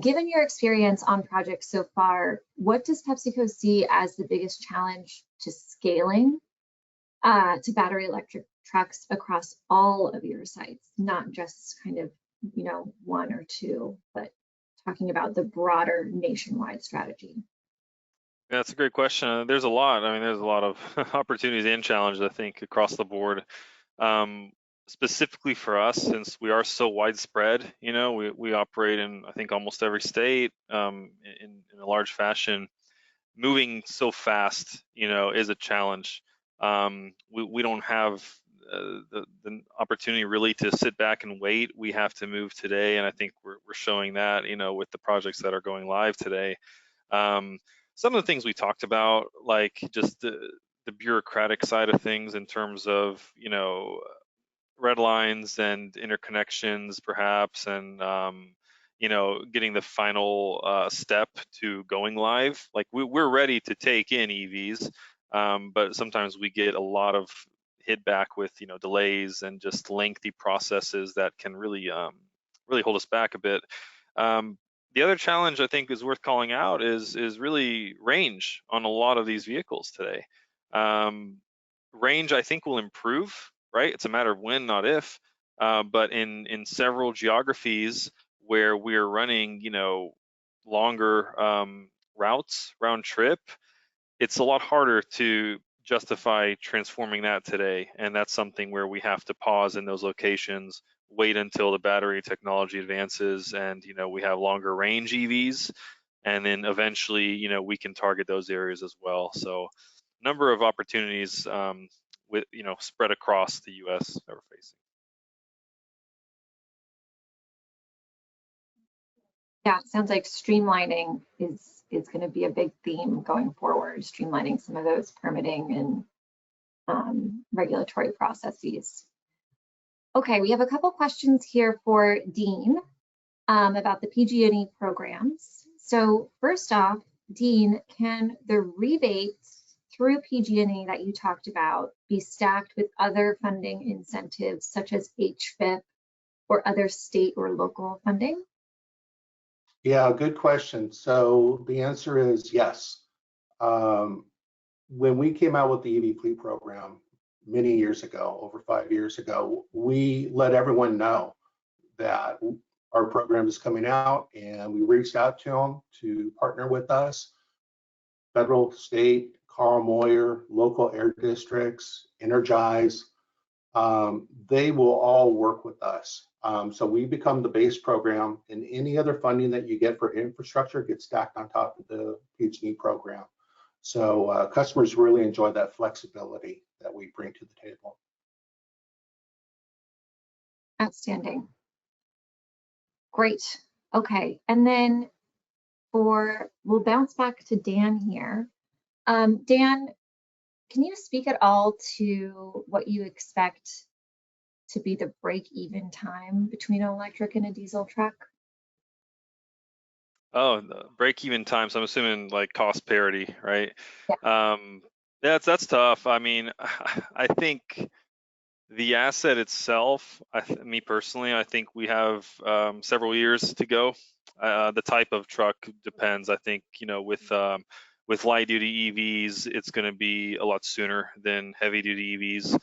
Given your experience on projects so far, what does PepsiCo see as the biggest challenge to scaling to battery electric trucks across all of your sites, not just kind of, one or two, but talking about the broader nationwide strategy? Yeah, that's a great question. There's a lot. I mean, there's a lot of opportunities and challenges, I think, across the board. Specifically for us, since we are so widespread, we operate in, I think, almost every state in a large fashion. Moving so fast, is a challenge. We don't have the opportunity really to sit back and wait. We have to move today, and I think we're showing that, with the projects that are going live today. Some of the things we talked about, like just the bureaucratic side of things in terms of, red lines and interconnections perhaps, and getting the final step to going live. Like we're ready to take in EVs, but sometimes we get a lot of hit back with delays and just lengthy processes that can really hold us back a bit. The other challenge I think is worth calling out is really range on a lot of these vehicles today. Range I think will improve, right? It's a matter of when, not if. But in several geographies where we're running, longer routes, round trip, it's a lot harder to justify transforming that today. And that's something where we have to pause in those locations, wait until the battery technology advances and, we have longer range EVs. And then eventually, we can target those areas as well. So number of opportunities with, spread across the US that we're facing. Yeah, it sounds like streamlining is going to be a big theme going forward, streamlining some of those permitting and regulatory processes. Okay, we have a couple questions here for Dean about the PG&E programs. So first off, Dean, can the rebates through PG&E that you talked about be stacked with other funding incentives such as HVIP or other state or local funding? Yeah, good question. So the answer is yes. When we came out with the EV fleet program many years ago, over 5 years ago, we let everyone know that our program is coming out, and we reached out to them to partner with us. Federal, state, Carl Moyer, local air districts, Energize, they will all work with us. So we become the base program, and any other funding that you get for infrastructure gets stacked on top of the PG&E program. So customers really enjoy that flexibility that we bring to the table. Outstanding. Great. Okay. And then we'll bounce back to Dan here. Dan, can you speak at all to what you expect to be the break-even time between an electric and a diesel truck? Oh, the break-even time. So I'm assuming like cost parity, right? Yeah. That's tough. I mean, I think the asset itself, me personally, I think we have several years to go. The type of truck depends. I think, with light duty EVs, it's going to be a lot sooner than heavy duty EVs.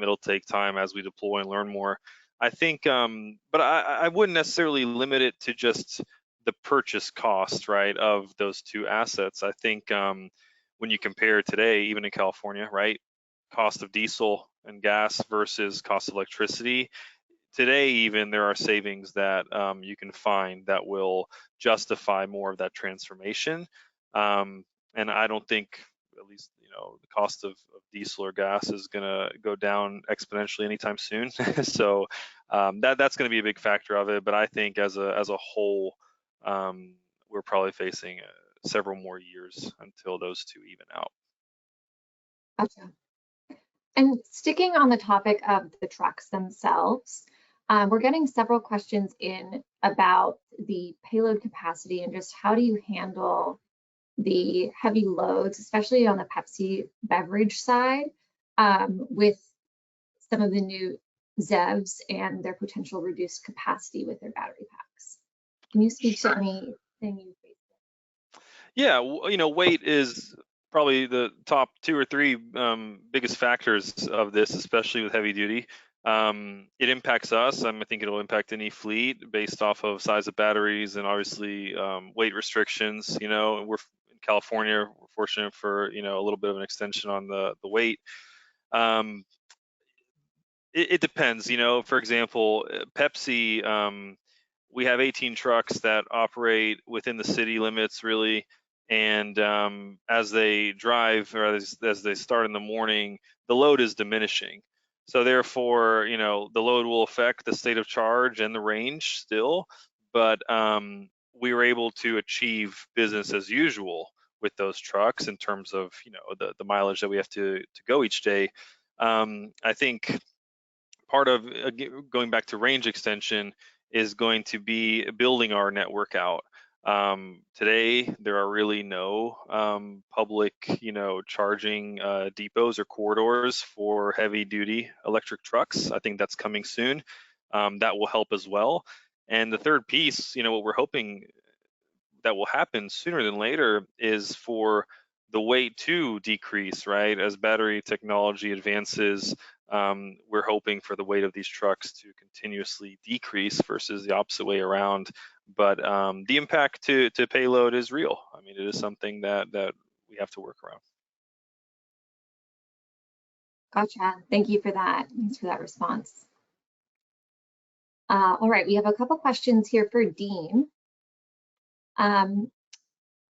It'll take time as we deploy and learn more. I think, but I wouldn't necessarily limit it to just the purchase cost, right, of those two assets. I think when you compare today, even in California, right, cost of diesel and gas versus cost of electricity, today even there are savings that you can find that will justify more of that transformation. And I don't think, at least the cost of diesel or gas is going to go down exponentially anytime soon. So that's going to be a big factor of it. But I think as a whole, we're probably facing several more years until those two even out. Gotcha. And sticking on the topic of the trucks themselves, we're getting several questions in about the payload capacity and just how do you handle the heavy loads, especially on the Pepsi beverage side, with some of the new ZEVs and their potential reduced capacity with their battery packs. Can you speak to anything you faced? Yeah, weight is probably the top 2 or 3 biggest factors of this, especially with heavy duty. It impacts us. I think it'll impact any fleet based off of size of batteries and obviously weight restrictions. We're in California. We're fortunate for a little bit of an extension on the weight. It depends. For example, Pepsi. We have 18 trucks that operate within the city limits, really. And as they drive or as they start in the morning, the load is diminishing. So therefore, the load will affect the state of charge and the range still. But we were able to achieve business as usual with those trucks in terms of, the mileage that we have to go each day. I think part of going back to range extension is going to be building our network out. Today, there are really no public, charging depots or corridors for heavy duty electric trucks. I think that's coming soon. That will help as well. And the third piece, what we're hoping that will happen sooner than later is for the weight to decrease, right? As battery technology advances, we're hoping for the weight of these trucks to continuously decrease versus the opposite way around. But the impact to payload is real. It is something that we have to work around. Gotcha. Thank you for that. Thanks for that response. All right, we have a couple questions here for Dean.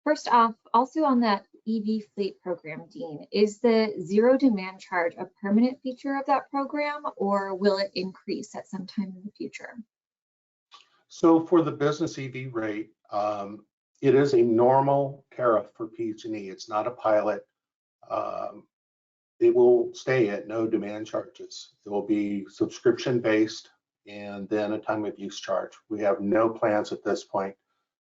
First off, also on that EV fleet program, Dean, is the zero demand charge a permanent feature of that program, or will it increase at some time in the future? So for the business EV rate, it is a normal tariff for PG&E. It's not a pilot. It will stay at no demand charges. It will be subscription based and then a time of use charge. We have no plans at this point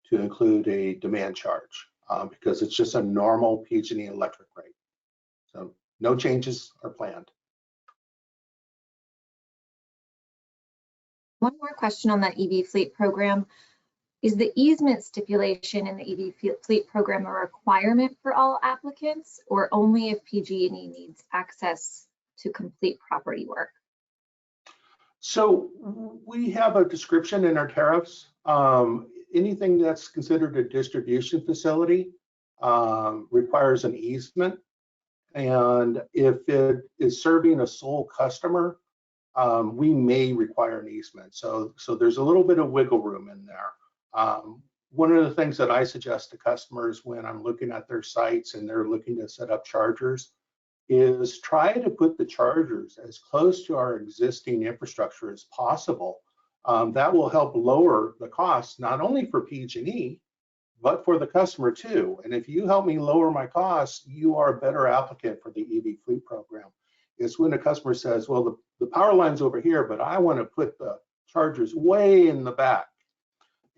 to include a demand charge because it's just a normal PG&E electric rate. So no changes are planned. One more question on that EV fleet program. Is the easement stipulation in the EV fleet program a requirement for all applicants, or only if PG&E needs access to complete property work? So we have a description in our tariffs. Anything that's considered a distribution facility requires an easement. And if it is serving a sole customer, we may require an easement. So there's a little bit of wiggle room in there. One of the things that I suggest to customers when I'm looking at their sites and they're looking to set up chargers is try to put the chargers as close to our existing infrastructure as possible That will help lower the costs, not only for PG&E, but for the customer too. And if you help me lower my costs, you are a better applicant for the EV fleet program. It's when a customer says, well, the power line's over here, but I want to put the chargers way in the back.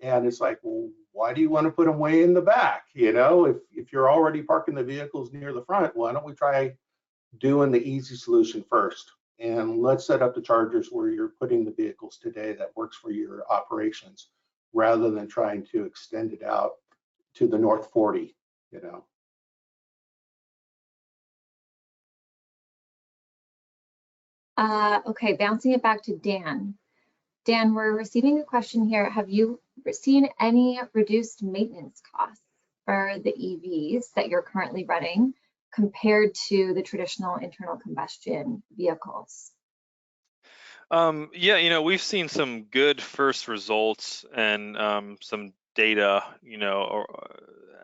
And it's like, well, why do you want to put them way in the back? You know, if you're already parking the vehicles near the front, why don't we try doing the easy solution first? And let's set up the chargers where you're putting the vehicles today that works for your operations, rather than trying to extend it out to the North 40, you know. Okay, bouncing it back to Dan. Dan, we're receiving a question here. Have you seen any reduced maintenance costs for the EVs that you're currently running compared to the traditional internal combustion vehicles? Yeah, you know, we've seen some good first results and some data, you know,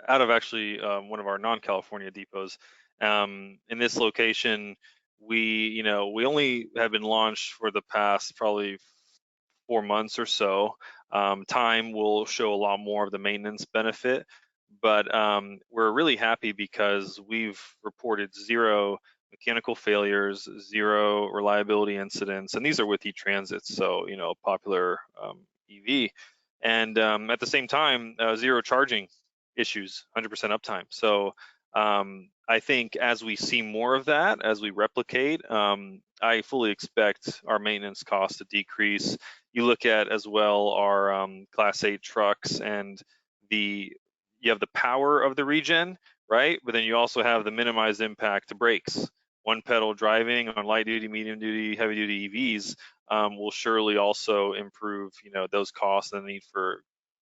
out of actually one of our non-California depots. In this location, we only have been launched for the past probably 4 months or so. Time will show a lot more of the maintenance benefit, but we're really happy because we've reported 0 mechanical failures, 0 reliability incidents, and these are with E-Transits, so you know, popular EV, and at the same time, 0 charging issues, 100% uptime. So I think as we see more of that, as we replicate, I fully expect our maintenance costs to decrease. You look at as well our Class 8 trucks, and you have the power of the regen, right? But then you also have the minimized impact to brakes. One pedal driving on light duty, medium duty, heavy duty EVs will surely also improve, you know, those costs and the need for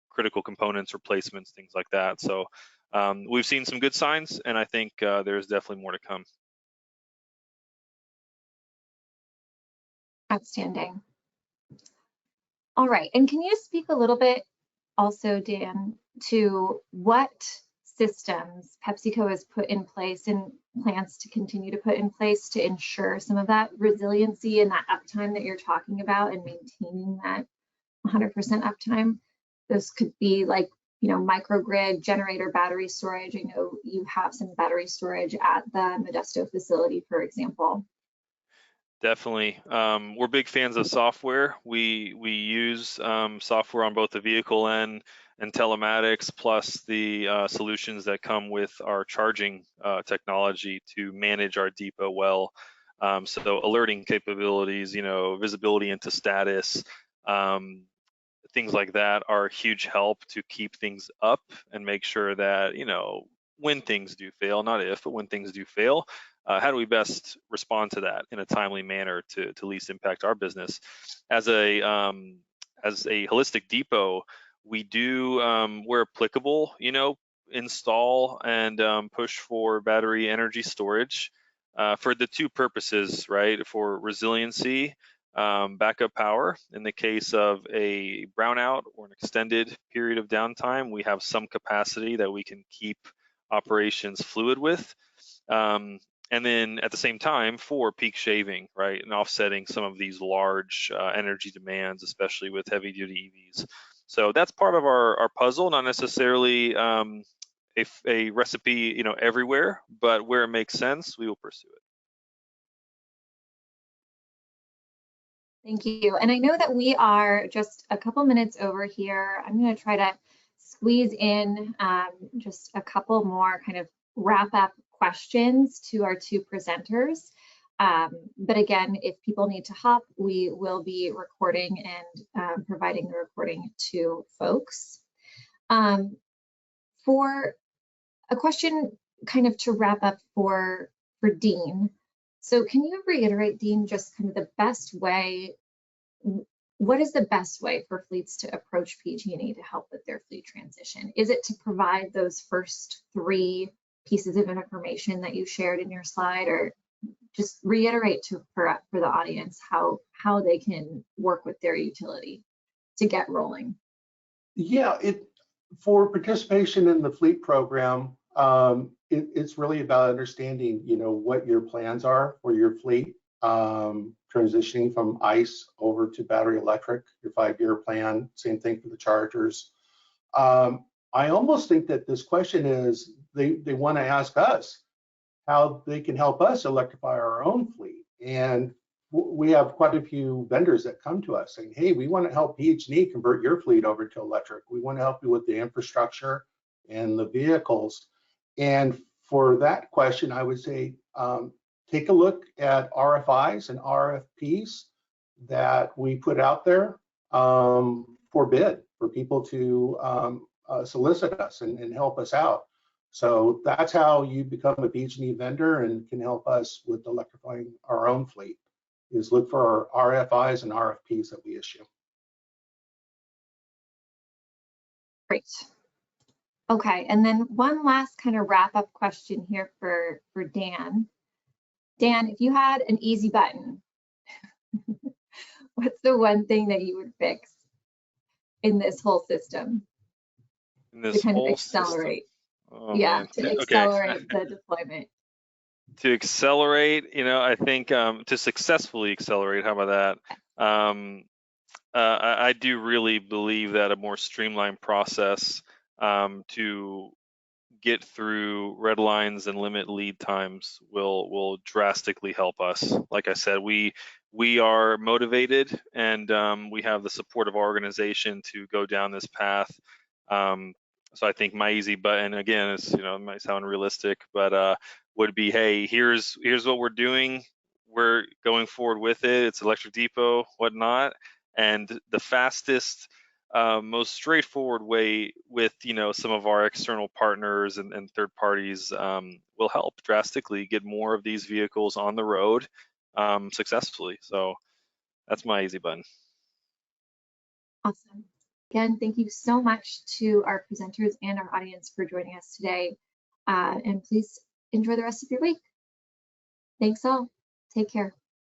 critical components, replacements, things like that. So we've seen some good signs, and I think there's definitely more to come. Outstanding. All right, and can you speak a little bit also, Dan, to what systems PepsiCo has put in place and plans to continue to put in place to ensure some of that resiliency and that uptime that you're talking about, and maintaining that 100% uptime? Those could be like, you know, microgrid, generator, battery storage. I know you have some battery storage at the Modesto facility, for example. Definitely. We're big fans of software. We use software on both the vehicle end and telematics, plus the solutions that come with our charging technology to manage our depot well. So alerting capabilities, you know, visibility into status, things like that are a huge help to keep things up and make sure that, you know, when things do fail, not if, but when things do fail, how do we best respond to that in a timely manner to least impact our business? As a holistic depot, we do, where applicable, you know, install and push for battery energy storage for the 2 purposes, right? For resiliency, backup power. In the case of a brownout or an extended period of downtime, we have some capacity that we can keep operations fluid with. And then at the same time for peak shaving, right, and offsetting some of these large energy demands, especially with heavy duty EVs. So that's part of our puzzle, not necessarily a recipe, you know, everywhere, but where it makes sense, we will pursue it. Thank you. And I know that we are just a couple minutes over here. I'm going to try to squeeze in just a couple more kind of wrap up questions to our 2 presenters. But again, if people need to hop, we will be recording and providing the recording to folks. For a question kind of to wrap up for Dean. So can you reiterate, Dean, just kind of the best way, what is the best way for fleets to approach PG&E to help with their fleet transition? Is it to provide those first 3 pieces of information that you shared in your slide, or just reiterate for the audience how they can work with their utility to get rolling? Yeah, for participation in the fleet program, it's really about understanding, you know, what your plans are for your fleet. transitioning from ICE over to battery electric, your 5-year plan, same thing for the chargers. I almost think that this question is, they want to ask us how they can help us electrify our own fleet. And we have quite a few vendors that come to us saying, hey, we want to help PH&E convert your fleet over to electric. We want to help you with the infrastructure and the vehicles. And for that question, I would say, take a look at RFIs and RFPs that we put out there for bid, for people to solicit us and help us out. So that's how you become a PH&E vendor and can help us with electrifying our own fleet, is look for our RFIs and RFPs that we issue. Great. Okay, and then one last kind of wrap-up question here for Dan. Dan, if you had an easy button, what's the one thing that you would fix in this whole system This to kind of whole accelerate? system. Oh, yeah, man. to accelerate the deployment. To accelerate, I think to successfully accelerate, how about that? I do really believe that a more streamlined process to get through red lines and limit lead times will drastically help us. Like I said, we are motivated, and we have the support of our organization to go down this path. So I think my easy button, again, is, it might sound unrealistic, but would be, hey, here's what we're doing. We're going forward with it. It's Electric Depot, whatnot. And the fastest, most straightforward way with, some of our external partners and third parties will help drastically get more of these vehicles on the road successfully. So that's my easy button. Awesome. Again, thank you so much to our presenters and our audience for joining us today. And please enjoy the rest of your week. Thanks all. Take care.